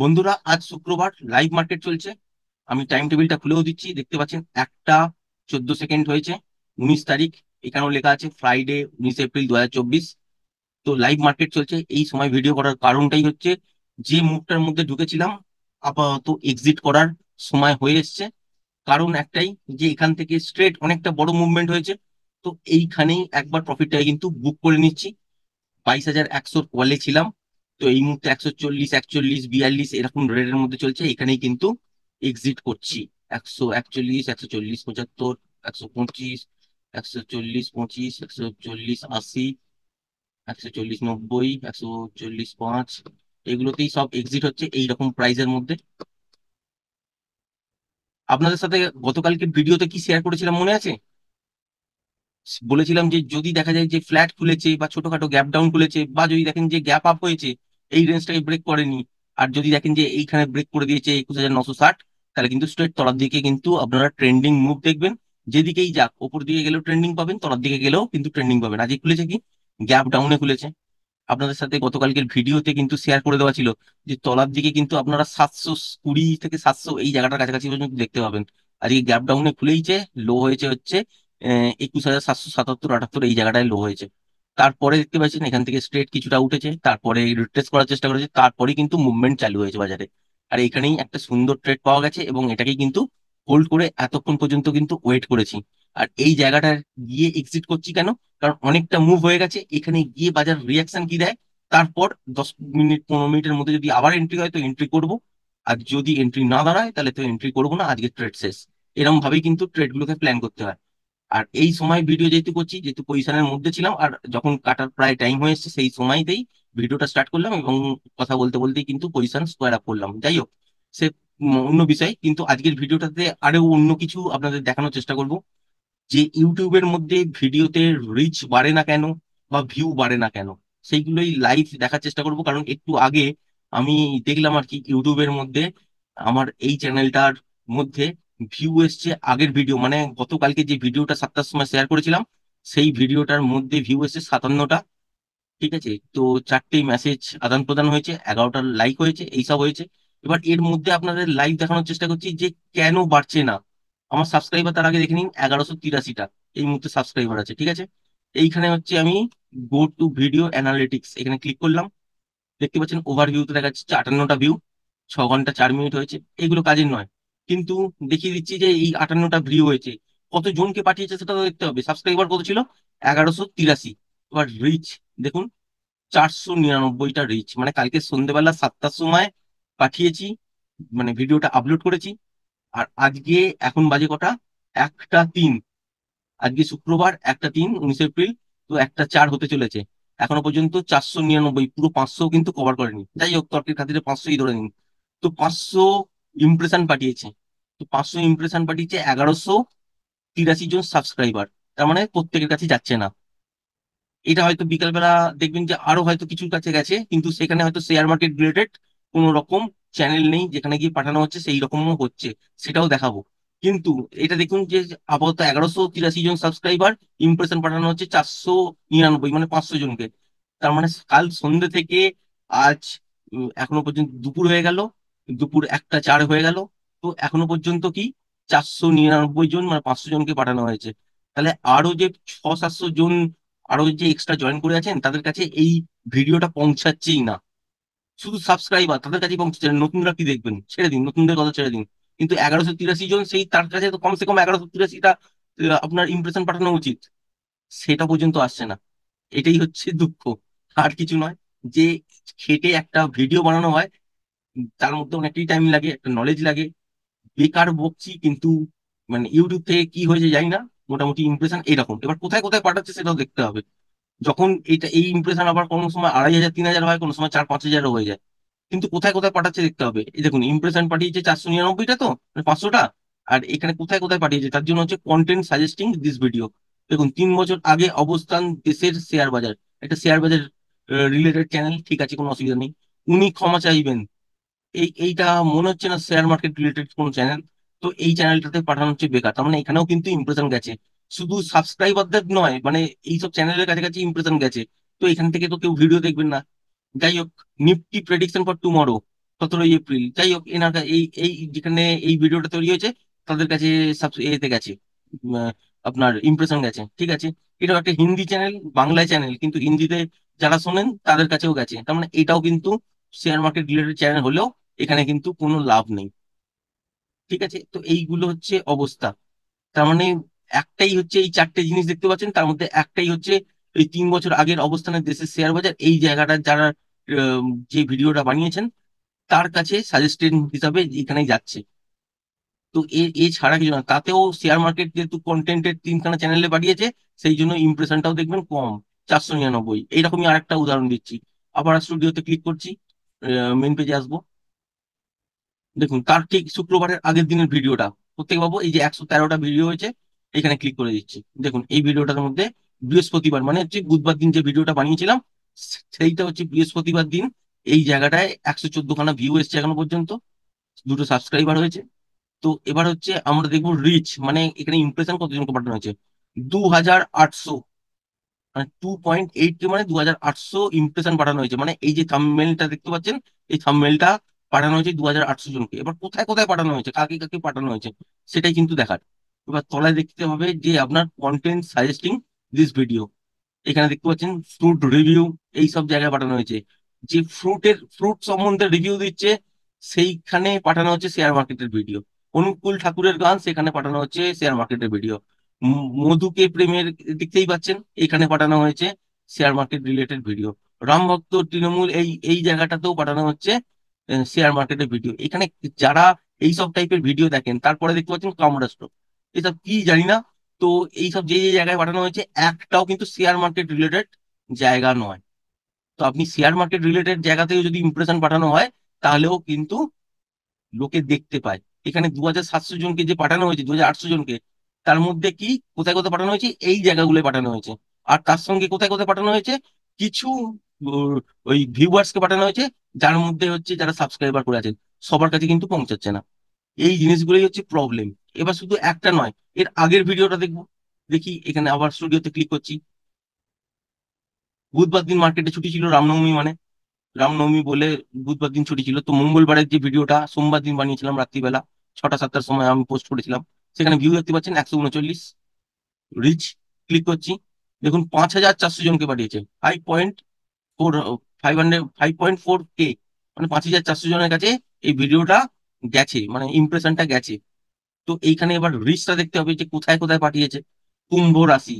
বন্ধুরা, আজ শুক্রবার, লাইভ মার্কেট চলছে। আমি টাইম টেবিলটা খুলেও দিচ্ছি, দেখতে পাচ্ছেন 1টা 14 সেকেন্ড হয়েছে। 19 তারিখ, এখানেও লেখা আছে ফ্রাইডে 19 এপ্রিল 2024। তো লাইভ মার্কেট চলছে। এই সময় ভিডিও করার কারণটাই হচ্ছে, যে মুভটার মধ্যে ঢুকেছিলাম আপাতত এক্সিট করার সময় হয়ে এসছে। কারণ একটাই, যে এখান থেকে স্ট্রেট অনেকটা বড় মুভমেন্ট হয়েছে। তো এইখানেই একবার প্রফিটটা কিন্তু বুক করে নিচ্ছি। 22,100 কলে ছিলাম। তো এই মুহূর্তে 140, 41, 42 এরকম রেটের মধ্যে চলছে, এখানেই কিন্তু এক্সিট করছি। 141, 140, 75, 125, 140, 25, 140, 80, 140, 90, 140, 5, এগুলোতেই সব এক্সিট হচ্ছে এইরকম প্রাইসের মধ্যে। আপনাদের সাথে গতকালকে ভিডিওতে কি শেয়ার করেছিলাম মনে আছে? বলেছিলাম যে যদি দেখা যায় যে ফ্ল্যাট খুলেছে বা ছোটখাটো গ্যাপ ডাউন খুলেছে, বা যদি দেখেন যে গ্যাপ আপ হয়েছে, এই রেঞ্জটাকে ব্রেক করেনি, আর যদি দেখেন যে এইখানে ব্রেক করে দিয়েছে 21,960, তাহলে কিন্তু স্ট্রেট তলার দিকে কিন্তু আপনারা ট্রেন্ডিং মুভ দেখবেন। যেদিকেই যাক, ওপর দিকে গেলেও ট্রেন্ডিং পাবেন, তলার দিকে গেলেও কিন্তু ট্রেন্ডিং পাবেন। আজকে খুলেছে কি, গ্যাপ ডাউনে খুলেছে। আপনাদের সাথে গতকালকের ভিডিওতে কিন্তু শেয়ার করে দেওয়া ছিল যে তলার দিকে কিন্তু আপনারা 720 থেকে 700 এই জায়গাটার কাছাকাছি পর্যন্ত দেখতে পাবেন। আজকে গ্যাপ ডাউনে খুলেইছে, লো হয়েছে হচ্ছে 21,777-78, এই জায়গাটায় লো হয়েছে। তারপরে দেখতে পাচ্ছেন এখান থেকে স্ট্রেট কিছুটা উঠেছে, তারপরে রিট্রেস করার চেষ্টা করেছে, তারপরে কিন্তু মুভমেন্ট চালু হয়েছে বাজারে। আর এখানেই একটা সুন্দর ট্রেড পাওয়া গেছে, এবং এটাকেই কিন্তু হোল্ড করে এতক্ষণ পর্যন্ত কিন্তু ওয়েট করেছি। আর এই জায়গাটা গিয়ে এক্সিট করছি কেন? কারণ অনেকটা মুভ হয়ে গেছে, এখানে গিয়ে বাজার রিয়াকশন কি দেয়, তারপর 10 মিনিট 15 মিনিটের মধ্যে যদি আবার এন্ট্রি হয় তো এন্ট্রি করব। আর যদি এন্ট্রি না দাঁড়ায় তাহলে তো এন্ট্রি করবো না, আজকে ট্রেড শেষ। এরকম ভাবেই কিন্তু ট্রেড গুলোকে প্ল্যান করতে হয়। আর এই সময় ভিডিও যেহেতু করছি, যেহেতু পজিশনের মধ্যে ছিলাম, আর যখন কাটার প্রায় টাইম হয়ে এসেছে সেই সময়তেই ভিডিওটা স্টার্ট করলাম, এবং কথা বলতে বলতেই কিন্তু পজিশন স্কোয়ার আপ করলাম। যাই হোক, সে অন্য বিষয়। কিন্তু আজকের ভিডিওটাতে আরো অন্য কিছু আপনাদের দেখানোর চেষ্টা করব, যে ইউটিউবের মধ্যে ভিডিওতে রিচ বাড়ে না কেন বা ভিউ বাড়ে না কেন, সেইগুলোই লাইভ দেখার চেষ্টা করব। কারণ একটু আগে আমি দেখলাম আর কি, ইউটিউবের মধ্যে আমার এই চ্যানেলটার মধ্যে ভিউ এসছে, আগের ভিডিও মানে গতকালকে যে ভিডিওটা 7টার সময় শেয়ার করেছিলাম, সেই ভিডিওটার মধ্যে ভিউ এসছে 57টা। ঠিক আছে, তো 4টে মেসেজ আদান প্রদান হয়েছে, 11টা লাইক হয়েছে, এইসব হয়েছে। এবার এর মধ্যে আপনাদের লাইভ দেখানোর চেষ্টা করছি যে কেন বাড়ছে না। আমার সাবস্ক্রাইবার তার আগে দেখে নিন, 1183টা এই মুহূর্তে সাবস্ক্রাইবার আছে। ঠিক আছে, এইখানে হচ্ছে আমি গো টু ভিডিও অ্যানালিটিক্স, এখানে ক্লিক করলাম। দেখতে পাচ্ছেন ওভারভিউতে দেখা যাচ্ছে 58টা ভিউ, 6 ঘন্টা 4 মিনিট হয়েছে। এগুলো কাজের নয়, কিন্তু দেখিয়ে দিচ্ছি যে এই 58টা ভিউ হয়েছে, কত জনকে পাঠিয়েছে সেটা তো দেখতে হবে। সাবস্ক্রাইবার কত ছিল? 1183। এবার রিচ দেখুন, 499টা রিচ, মানে কালকে সন্ধ্যেবেলা 7টার সময় পাঠিয়েছি, মানে ভিডিওটা আপলোড করেছি। আর আজকে এখন বাজে কটা, 1টা 3। আজকে শুক্রবার, 1টা 3, 19 এপ্রিল। তো 1টা 4 হতে চলেছে, এখনো পর্যন্ত 499, পুরো 500 কিন্তু কভার করেনি। যাই হোক, তর্কের খাতিরে 500ই ধরে নিন। তো 500 ইমপ্রেশন পাঠিয়েছে। তো 500 ইমপ্রেশন পাঠিয়েছে 1183 জন সাবস্ক্রাইবার, তার মানে প্রত্যেকের কাছে যাচ্ছে না। এটা হয়তো বিকালবেলা দেখবেন যে আরো হয়তো কিছুর কাছে গেছে, কিন্তু সেখানে হয়তো শেয়ার মার্কেট রিলেটেড কোনো রকম চ্যানেল নেই যেখানে গিয়ে পাঠানো হচ্ছে, সেই রকমও হচ্ছে, সেটাও দেখাবো। কিন্তু এটা দেখুন যে আপাতত 1183 জন সাবস্ক্রাইবার, ইমপ্রেশন পাঠানো হচ্ছে 499, মানে 500 জনকে। তার মানে কাল সন্ধ্যে থেকে আজ এখনো পর্যন্ত দুপুর হয়ে গেল, দুপুর 1টা 4 হয়ে গেল। তো এখনো পর্যন্ত কি 499 জন, মানে 500 জনকে পাঠানো হয়েছে। তাহলে আরো যে 600-700 জন আরো যে এক্সট্রা জয়েন করে আছেন, তাদের কাছে এই ভিডিওটা পৌঁছাচ্ছেই না। শুধু সাবস্ক্রাইবার তাদের কাছে পৌঁছাচ্ছে না, নতুনরা কি দেখবেন, ছেড়ে দিন, নতুনদের কথা ছেড়ে দিন। কিন্তু 1183 জন, সেই তার কাছে তো কমসে কম 1183টা আপনার ইমপ্রেশন পাঠানো উচিত, সেটা পর্যন্ত আসছে না। এটাই হচ্ছে দুঃখ, আর কিছু নয়। যে খেটে একটা ভিডিও বানানো হয়, তার মধ্যে অনেকটাই টাইম লাগে, একটা নলেজ লাগে। বেকার বকছি কিন্তু, মানে ইউটিউব থেকে কি হয়েছে জানি না, মোটামুটি ইমপ্রেশন এরকম। এবার কোথায় কোথায় পাঠাচ্ছে সেটাও দেখতে হবে। যখন এই ইমপ্রেশন আবার কোনো সময় 2,500 3,000 হয়, কোনো সময় 4-5 হাজারও হয়ে যায়। কিন্তু কোথায় কোথায় পাঠাচ্ছে দেখতে হবে। এই দেখুন, ইমপ্রেশন পাঠিয়েছে 499টা, তো মানে 500টা। আর এখানে কোথায় কোথায় পাঠিয়েছে, তার জন্য হচ্ছে কন্টেন্ট সাজেস্টিং দিস ভিডিও। দেখুন, 3 বছর আগে অবস্থান দেশের শেয়ার বাজার, একটা শেয়ার বাজার রিলেটেড চ্যানেল, ঠিক আছে, কোনো অসুবিধা নেই। উনি ক্ষমা চাইবেন, এইটা মনে হচ্ছে না শেয়ার মার্কেট রিলেটেড কোন চ্যানেল। তো এই চ্যানেলটাতে পাঠানো হচ্ছে বেকার, তার মানে এখানেও কিন্তু ইমপ্রেশন গেছে। শুধু সাবস্ক্রাইবারদের নয়, মানে এইসব চ্যানেলের কাছাকাছি ইমপ্রেশন গেছে। তো এখান থেকে তো কেউ ভিডিও দেখবেন না। যাই হোক, Nifty prediction for tomorrow, 17 April, যাই হোক এনার এই এই যেখানে এই ভিডিওটা তৈরি হয়েছে তাদের কাছে এতে গেছে, আপনার ইমপ্রেশন গেছে, ঠিক আছে। এটাও একটা হিন্দি চ্যানেল, বাংলায় চ্যানেল, কিন্তু হিন্দিতে যারা শোনেন তাদের কাছেও গেছে। তার মানে এটাও কিন্তু শেয়ার মার্কেট রিলেটেড চ্যানেল হলেও এখানে কিন্তু কোনো লাভ নেই, ঠিক আছে। তো এইগুলো হচ্ছে অবস্থা। তার মানে একটাই হচ্ছে, এই চারটে জিনিস দেখতে পাচ্ছেন, তার মধ্যে একটাই হচ্ছে এই 3 বছর আগের অবস্থানের দেশের শেয়ার বাজার, এই জায়গাটা যারা যে ভিডিওটা বানিয়েছেন তার কাছে সাজেস্টেড হিসাবে এখানেই যাচ্ছে। তো এছাড়া কিছু না, তাতেও শেয়ার মার্কেট যেহেতু কন্টেন্টের 3খানা চ্যানেলে বাড়িয়েছে, সেই জন্য ইমপ্রেশনটাও দেখবেন কম, 499। এইরকমই আরেকটা উদাহরণ দিচ্ছি। আবার স্টুডিওতে ক্লিক করছি, মেন পেজে আসবো, দেখুন তার ঠিক শুক্রবারের আগের দিনের ভিডিওটা প্রত্যেক বাবু, এই যে 113টা ভিডিও হয়েছে, এখানে ক্লিক করে দিচ্ছি। দেখুন এই ভিডিওটার মধ্যে বৃহস্পতিবার মানে হচ্ছে বুধবার দিন যে ভিডিওটা বানিয়েছিলাম, সেইটা হচ্ছে বৃহস্পতিবার দিন। এই জায়গাটায় 114খানা ভিউ এসছে এখনো পর্যন্ত, 2টো সাবস্ক্রাইবার হয়েছে। তো এবার হচ্ছে আমরা দেখবো রিচ, মানে এখানে ইমপ্রেশন কতজনকে পাঠানো হয়েছে, 2800, মানে 2.8 কে, মানে 2800 ইমপ্রেশন পাঠানো হয়েছে। মানে এই যে থাম্বনেলটা দেখতে পাচ্ছেন, এই থাম্বনেলটা পাঠানো হয়েছে 2800 জনকে। এবার কোথায় কোথায় পাঠানো হয়েছে, কাকে কাকে পাঠানো হয়েছে, সেটাই কিন্তু দেখার। এবার তলায় দেখতে হবে যে আপনার কন্টেন্ট সাজেস্টিং দিস ভিডিও, এখানে দেখতে পাচ্ছেন ফ্রুট রিভিউ, এই সব জায়গায় পাঠানো হয়েছে। যে ফ্রুট সম্বন্ধে রিভিউ দিচ্ছে সেইখানে পাঠানো হচ্ছে শেয়ার মার্কেটের ভিডিও। অনুকূল ঠাকুরের গান, সেখানে পাঠানো হচ্ছে শেয়ার মার্কেটের ভিডিও। মধুকে প্রেমের, দেখতেই পাচ্ছেন এখানে পাঠানো হয়েছে শেয়ার মার্কেট রিলেটেড ভিডিও। রামভক্ত তৃণমূল, এই এই জায়গাটাতেও পাঠানো হচ্ছে শেয়ার মার্কেটের ভিডিও। এখানে যারা এইসব টাইপের ভিডিও দেখেন, তারপরে দেখতে পাচ্ছেন কামরাষ্ট্র, এসব কি জানি না। তো এইসব যে যে জায়গায় পাঠানো হয়েছে, একটাও কিন্তু শেয়ার মার্কেট রিলেটেড জায়গা নয়। তো আপনি শেয়ার মার্কেট রিলেটেড জায়গা থেকে যদি ইমপ্রেশন পাঠানো হয়, তাহলেও কিন্তু লোকে দেখতে পায়। এখানে 2700 জনকে যে পাঠানো হয়েছে, 2800 জনকে, তার মধ্যে কি কোথায় কোথায় পাঠানো হয়েছে, এই জায়গাগুলো পাঠানো হয়েছে। আর তার সঙ্গে কোথায় কোথায় পাঠানো হয়েছে, কিছু উম, ওই ভিউয়ার্সকে পাঠানো হয়েছে, যার মধ্যে হচ্ছে যারা সাবস্ক্রাইবার করে আছেন, সবার কাছে কিন্তু পৌঁছাচ্ছে না। এই জিনিসগুলোই হচ্ছে প্রবলেম। এবার শুধু একটা নয়, এর আগের ভিডিওটা দেখবো। দেখি এখানে আবার স্টুডিওতে ক্লিক করছি। বুধবার দিন মার্কেটে ছুটি ছিল, রামনবমী মানে, রামনবমী বলে বুধবার দিন ছুটি ছিল। তো মঙ্গলবারের যে ভিডিওটা সোমবার দিন বানিয়েছিলাম রাত্রিবেলা 6টা 7টার সময় আমি পোস্ট করেছিলাম, সেখানে ভিউ দেখতে পাচ্ছেন 139। রিচ ক্লিক করছি, দেখুন 5400 জনকে পাঠিয়েছে, 5.4, 5.4K, মানে 5400 জনের কাছে এই ভিডিওটা গেছে, মানে ইমপ্রেশনটা গেছে। তো এইখানে এবার রিচটা দেখতে হবে যে কোথায় কোথায় পাঠিয়েছে। কুম্ভ রাশি,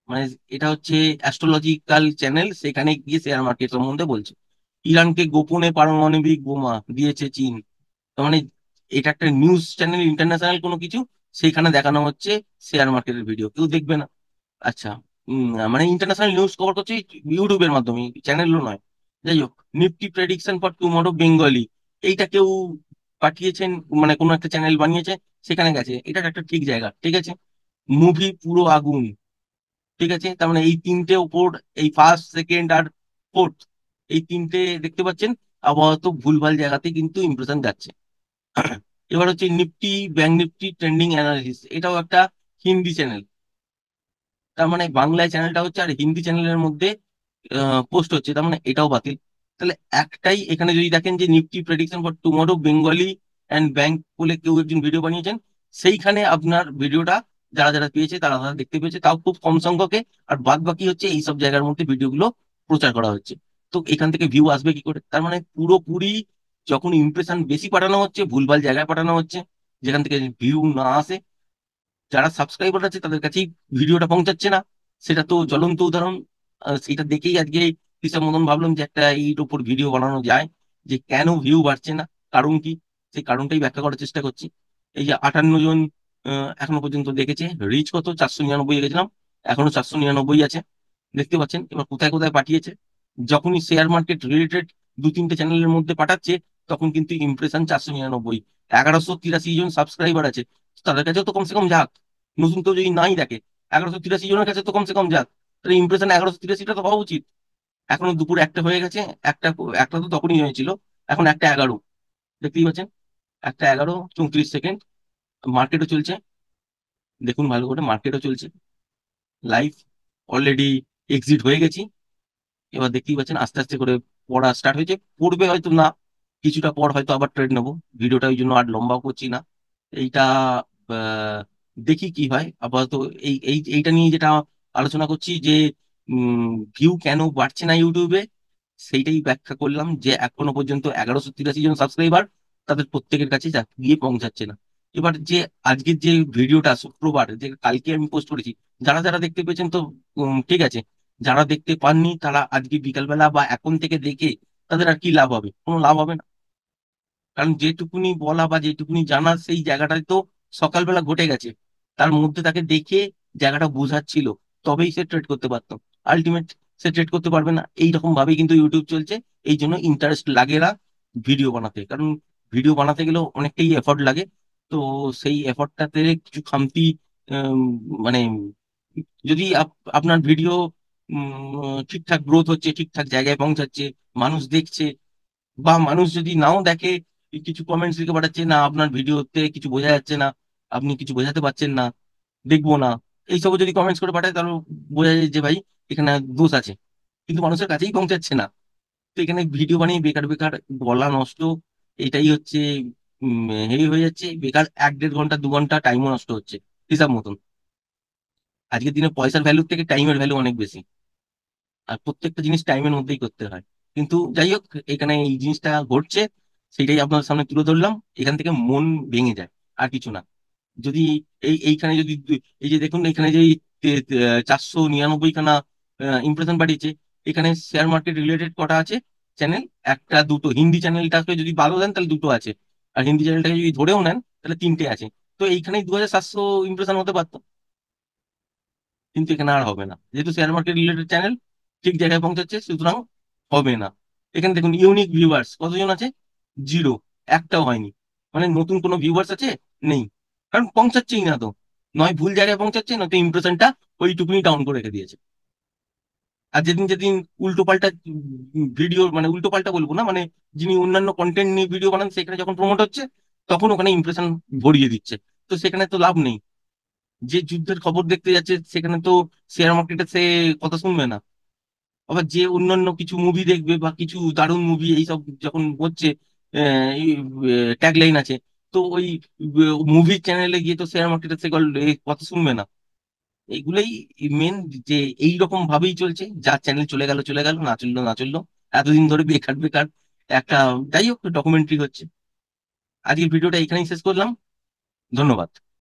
মানে এটা হচ্ছে অ্যাস্ট্রোলজিক্যাল চ্যানেল, সেখানে গিয়ে শেয়ার মার্কেট সম্বন্ধে বলছে। ইরানকে গোপনে পারমাণবিক বোমা দিয়েছে চীন, তার মানে এটা একটা নিউজ চ্যানেল, ইন্টারন্যাশনাল কোনো কিছু, সেইখানে দেখানো হচ্ছে শেয়ার মার্কেটের ভিডিও, কেউ দেখবে না। আচ্ছা, মানে ইন্টারন্যাশনাল নিউজ কভার করছে ইউটিউবের মাধ্যমে, চ্যানেলও নয়। যাই হোক, Nifty prediction for tomorrow Bengali, এইটা কেউ পাঠিয়েছেন, মানে কোনো একটা চ্যানেল বানিয়েছে, সেখানে গেছে। এটা একটা ঠিক জায়গা, ঠিক আছে। মুভি পুরো আগুন, ঠিক আছে। তার মানে এই তিনটে ওপর, এই ফার্স্ট সেকেন্ড আর ফোর্থ, এই তিনটে দেখতে পাচ্ছেন আপাতত ভুলভাল জায়গাতে কিন্তু ইমপ্রেশন যাচ্ছে। এবার হচ্ছে Nifty, bank Nifty trending analysis, এটাও একটা হিন্দি চ্যানেল। তার মানে বাংলায় চ্যানেলটা হচ্ছে আর হিন্দি চ্যানেলের মধ্যে পোস্ট হচ্ছে, তার মানে এটাও বাতিল। তাহলে একটাই, এখানে যদি দেখেন যে Nifty prediction for tomorrow Bengali and bank বলে কেউ একজন ভিডিও বানিয়েছেন, সেইখানে আপনার ভিডিওটা যারা যারা পেয়েছে তারা তারা দেখতে পেয়েছে, তাও খুব কম সংখ্যকে। আর বাদ বাকি হচ্ছে এইসব জায়গার মধ্যে ভিডিওগুলো প্রচার করা হচ্ছে। তো এখান থেকে ভিউ আসবে কি করে? তার মানে পুরোপুরি যখন ইমপ্রেশন বেশি পাঠানো হচ্ছে, ভুলভাল জায়গায় পাঠানো হচ্ছে, যেখান থেকে ভিউ না আসে, যারা সাবস্ক্রাইবার আছে তাদের কাছেই ভিডিওটা পৌঁছাচ্ছে না। সেটা তো জ্বলন্ত উদাহরণ। সেটা দেখেই আজকে হিসাব মতন ভাবলাম যে একটা এইর উপর ভিডিও বানানো যায়, যে কেন ভিউ বাড়ছে না, কারণ কি, সেই কারণটাই ব্যাখ্যা করার চেষ্টা করছি। এই যে 58 জন এখনো পর্যন্ত দেখেছে, রিচ কত, 499 গেছিলাম, এখনো 499 আছে, দেখতে পাচ্ছেন। এবার কোথায় কোথায় পাঠিয়েছে, যখনই শেয়ার মার্কেট রিলেটেড 2-3টে চ্যানেলের মধ্যে পাঠাচ্ছে, তখন কিন্তু ইমপ্রেশন 499। 1183 জন সাবস্ক্রাইবার আছে, তাদের কাছেও তো কমসে কম যাক। নতুন কেউ যদি নাই দেখে, 1183 জনের কাছে তো কমসে কম যাক, তাহলে ইমপ্রেশন 1183টা তো হওয়া উচিত। এখনো দুপুর একটা হয়ে গেছে, একটা, একটা তো তখনই হয়েছিল, এখন 1:11, দেখতেই পাচ্ছেন, 1:11 34 সেকেন্ড। মার্কেটও চলছে, দেখুন ভালো করে, মার্কেটও চলছে লাইভ, অলরেডি এক্সিট হয়ে গেছি। এবার দেখতেই পাচ্ছেন আস্তে আস্তে করে পড়া স্টার্ট হয়েছে, পড়বে হয়তো না, কিছুটা পর হয়তো আবার ট্রেড নেবো। ভিডিওটা ওই জন্য আর লম্বা করছি না। এইটা আহ, দেখি কি হয় আপাতত। এইটা নিয়ে যেটা আলোচনা করছি যে ভিউ কেন বাড়ছে না ইউটিউবে, সেইটাই ব্যাখ্যা করলাম যে এখনো পর্যন্ত 1183 জন সাবস্ক্রাইবার, তাদের প্রত্যেকের কাছে গিয়ে পৌঁছাচ্ছে না। এবার যে আজকের যে ভিডিওটা শুক্রবার, যে কালকে আমি পোস্ট করেছি, যারা যারা দেখতে পেয়েছেন তো ঠিক আছে। যারা দেখতে পাননি তারা আজকে বিকালবেলা বা এখন থেকে দেখে তাদের আর কি লাভ হবে? কোনো লাভ হবে না। কারণ যেটুকুনি বলা বা যেটুকুনি জানা সেই জায়গাটায় তো সকালবেলা ঘটে গেছে। তার মধ্যে তাকে দেখে জায়গাটা বোঝাচ্ছিল, তবেই সে ট্রেড করতে পারতো। আলটিমেট সে ট্রেড করতে পারবে না। এইরকম ভাবেই কিন্তু ইউটিউব চলছে। এই জন্য ইন্টারেস্ট লাগে না ভিডিও বানাতে, কারণ ভিডিও বানাতে গেলেও অনেকটাই এফর্ট লাগে। তো সেই এফর্টটাতে কিছু খামতি, উম, মানে যদি আপনার ভিডিও ঠিকঠাক গ্রোথ হচ্ছে, ঠিকঠাক জায়গায় পৌঁছাচ্ছে, মানুষ দেখছে, বা মানুষ যদি নাও দেখে, কিছু কমেন্টস লিখে পাঠাচ্ছে না আপনার ভিডিওতে কিছু বোঝা যাচ্ছে না, আপনি কিছু বোঝাতে পারছেন না, দেখবো না, এইসব যদি কমেন্টস করে পাঠায়, তাহলে বোঝা যায় যে ভাই এখানে দোষ আছে। কিন্তু মানুষের কাছেই পৌঁছাচ্ছে না। তো এখানে ভিডিও বানিয়ে বেকার বেকার গলা নষ্ট, এটাই হচ্ছে হেভি হয়ে যাচ্ছে। বেকার 1-1.5 ঘন্টা 2 ঘন্টা টাইমও নষ্ট হচ্ছে হিসাব মতন। আজকের দিনে পয়সার ভ্যালু থেকে টাইমের ভ্যালু অনেক বেশি। আর প্রত্যেকটা জিনিস টাইমের মধ্যেই করতে হয়। কিন্তু যাই হোক, এখানে এই জিনিসটা ঘটছে, সেটাই আপনার সামনে তুলে ধরলাম। এখান থেকে মন ভেঙে যায়, আর কিছু না। যদি এইখানে যদি এই যে দেখুন, এখানে যে 499 খানা ইমপ্রেশন বাড়িয়েছে, এখানে শেয়ার মার্কেট রিলেটেড কটা আছে চ্যানেল? একটা দুটো। হিন্দি চ্যানেলটাকে যদি ভালো দেন তাহলে দুটো আছে, আর হিন্দি চ্যানেলটাকে যদি ধরেও নেন তাহলে তিনটে আছে। তো এইখানেই 2700 ইমপ্রেশন হতে পারতো। কিন্তু এখানে আর হবে না, যেহেতু শেয়ার মার্কেট রিলেটেড চ্যানেল ঠিক জায়গায় পৌঁছাচ্ছে, সুতরাং হবে না। এখানে দেখুন ইউনিক ভিউয়ার্স কতজন আছে? জিরো। একটাও হয়নি। মানে নতুন কোনো ভিউয়ার্স আছে? নেই। কারণ পৌঁছাচ্ছেই না তো। নয় ভুল জায়গায় পৌঁছাচ্ছে, নয়তো ইমপ্রেশনটা ওইটুকুনি ডাউন করে রেখে দিয়েছে। আর যেদিন যেদিন উল্টো পাল্টা ভিডিও, মানে উল্টো পাল্টা বলবো না, মানে যিনি অন্যান্য কন্টেন্ট নিয়ে ভিডিও বানান, সেখানে যখন প্রমোট হচ্ছে, তখন ওখানে ইমপ্রেশন ভরিয়ে দিচ্ছে। তো সেখানে তো লাভ নেই। যে যুদ্ধের খবর দেখতে যাচ্ছে সেখানে তো শেয়ার মার্কেটে সে কথা শুনবে না। আবার যে অন্যান্য কিছু মুভি দেখবে বা কিছু দারুণ মুভি এইসব যখন হচ্ছে, ট্যাগলাইন আছে, তো ওই মুভি চ্যানেলে গিয়ে তো শেয়ার মার্কেটে সে কথা শুনবে না। এইগুলোই মেন, যে এই রকম ভাবেই চলছে। যার চ্যানেল চলে গেল চলে গেল, না চললো না চললো। এতদিন ধরে বেকার বেকার একটা, যাই হোক, ডকুমেন্টারি হচ্ছে। আজকের ভিডিওটা এখানেই শেষ করলাম। ধন্যবাদ।